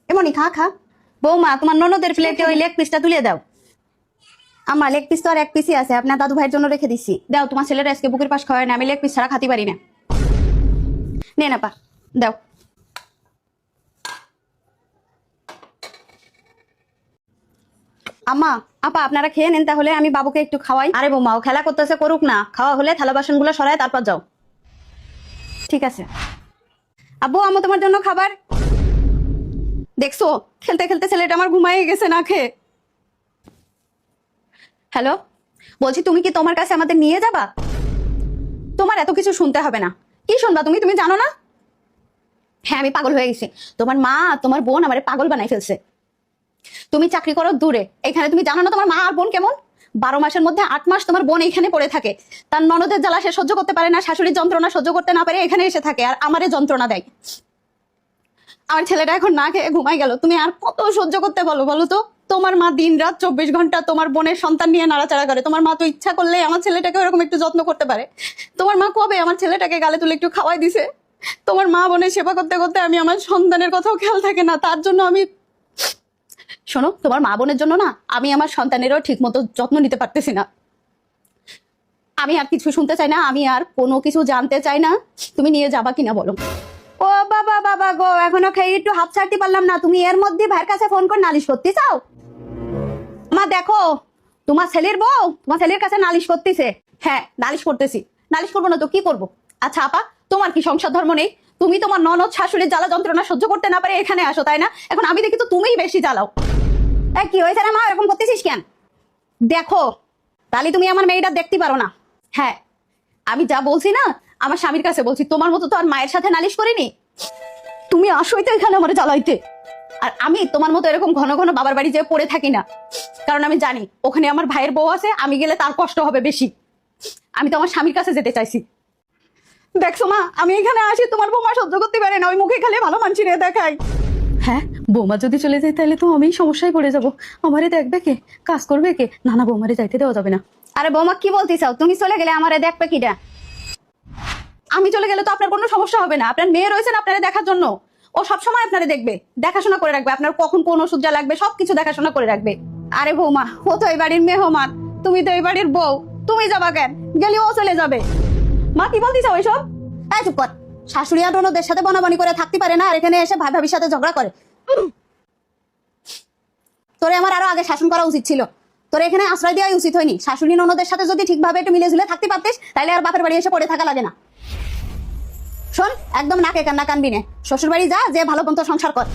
এমনই খা খা। বৌমা, তোমার ননদের প্লেটে ওই লেগ পিসটা তুলে দাও। আমার লেগ পিস তো আর এক পিসই আছে, আপনার দাদু ভাইয়ের জন্য রেখে দিচ্ছি। দাও, তোমার ছেলের আজকে বুকের পাশ খাওয়ায় না, আমি লেগ পিস ছাড়া খাতে পারি না। নে না পা, দাও। আম্মা, আপা আপনারা খেয়ে নেন তাহলে, আমি বাবুকে একটু খাওয়াই। আরে বৌমা, ও খেলা করতেছে, করুক না। খাওয়া হলে থালা বাসন গুলো সরায় তারপর যাও। ঠিক আছে। আব্বু, আম্মু তোমার জন্য খাবার। দেখছো, খেলতে খেলতে ছেলেটা আমার ঘুমাই গেছে না খেয়ে। হ্যালো, বলছি তুমি কি তোমার কাছে আমাদের নিয়ে যাবা? তোমার এত কিছু শুনতে হবে না। কি শুনবা তুমি? তুমি জানো না? হ্যাঁ, আমি পাগল হয়ে গেছি। তোমার মা তোমার বোন আমারে পাগল বানাই ফেলছে। তুমি চাকরি করো দূরে, এখানে তুমি জানো না তোমার মা আর বোন কেমন? 12 মাসের মধ্যে 8 মাস তোমার বোন এইখানে পড়ে থাকে। তার ননদের জ্বালা সে সহ্য করতে পারে না, শাশুড়ির যন্ত্রণা সহ্য করতে না পারে এখানে এসে থাকে, আর আমারে যন্ত্রণা দেয়। আমার ছেলেটা এখন না খেয়ে ঘুমাই গেল, তুমি আর কত সহ্য করতে বলো বলো তো? তোমার মা দিন রাত 24 ঘন্টা তোমার বোনের সন্তান নিয়ে নাড়াচাড়া করে। তোমার মা তো ইচ্ছা করলে আমার ছেলেটাকে ওরকম একটু যত্ন করতে পারে। তোমার মা কবে আমার ছেলেটাকে গালে তুলে একটু খাওয়াই দিছে? তোমার মা বোনের সেবা করতে করতে আমি আমার সন্তানের কথাও খেয়াল থাকে না, তার জন্য আমি, শোনো, তোমার মা বোনের জন্য না আমি আমার সন্তানেরও ঠিক মতো যত্ন নিতে পারতেছি না। আমি আর কিছু শুনতে চাই না, আমি আর কোনো কিছু জানতে চাই না। তুমি নিয়ে যাবা কিনা বলো। ও বাবা বাবা গো, এখনো খেয়ে একটু হাত ছাড়তে পারলাম না, তুমি এর মধ্যে ভাইয়ের কাছে ফোন করে নালিশ করতে চাও? মা দেখো, তোমার ছেলের বউ তোমার ছেলের কাছে নালিশ করতেছে। হ্যাঁ, নালিশ করতেছি। নালিশ করবো না তো কি করবো? আচ্ছা আপা, তোমার কি সংসার ধর্ম নেই? তুমি তোমার ননদ শাশুড়ির জ্বালা যন্ত্রণা সহ্য করতে না পারে এখানে আসো, তাই না? এখন আমি দেখি তো তুমিই বেশি জ্বালাও। কি হয়েছে রে মা, এরকম করতেছিস কেন? দেখো, তাহলে তুমি আমার মেয়েটা দেখতে পারো না। হ্যাঁ, আমি যা বলছি না আমার স্বামীর কাছে বলছি, তোমার মতো তো আর মায়ের সাথে নালিশ করিনি। তুমি আসোই তো এখানে আমার জ্বালাইতে। আর আমি তোমার মতো এরকম ঘন ঘন বাবার বাড়ি যেয়ে পড়ে থাকি না, কারণ আমি জানি ওখানে আমার ভাইয়ের বউ আছে, আমি গেলে তার কষ্ট হবে বেশি। আমি তো আমার স্বামীর কাছে যেতে চাইছি। দেখছো মা, আমি এখানে আসি তোমার বৌমা সহ্য করতে পারে না, ওই মুখে খালি ভালো মানছি রে দেখাই। হ্যাঁ, বৌমা যদি চলে যায় তাহলে তো আমি সমস্যায় পড়ে যাবো। আমারে দেখবে কে, কাজ করবে কে? না না, বৌমারে যাইতে দেওয়া যাবে না। আরে বৌমা, কি বলতে চাও? তুমি চলে গেলে আমারে দেখবে কিটা? আমি চলে গেলে তো আপনার কোনো সমস্যা হবে না, আপনার মেয়ে রয়েছেন আপনারা দেখার জন্য। ও সবসময় আপনারা দেখবে, দেখাশোনা করে রাখবে, আপনার কখন কোন ওষুধ যা লাগবে সবকিছু দেখাশোনা করে রাখবে। আরে বৌমা, ও তো এই বাড়ির মেহমান, তুমি তো এই বাড়ির বউ, তুমি যাবা কেন? গেলে ও চলে যাবে। মা, কি বলতে চাও এসব? এই চুপ কর। শাশুড়ি আর ননদের সাথে বনাবনি করে থাকতে পারে না, আর এখানে এসে ভাই ভাবির সাথে ঝগড়া করে। তোরে আমার আরো আগে শাসন করা উচিত ছিল, তোরে এখানে আশ্রয় দেওয়াই উচিত হয়নি। শাশুড়ি ননদের সাথে যদি ঠিকভাবে একটু মিলে ঝুলে থাকতে পারতিস তাহলে আর বাপের বাড়ি এসে পড়ে থাকা লাগে না। শোন, একদম নাকে কান্না কানবি না, শ্বশুর বাড়ি যা, যে ভালো মতো সংসার কর।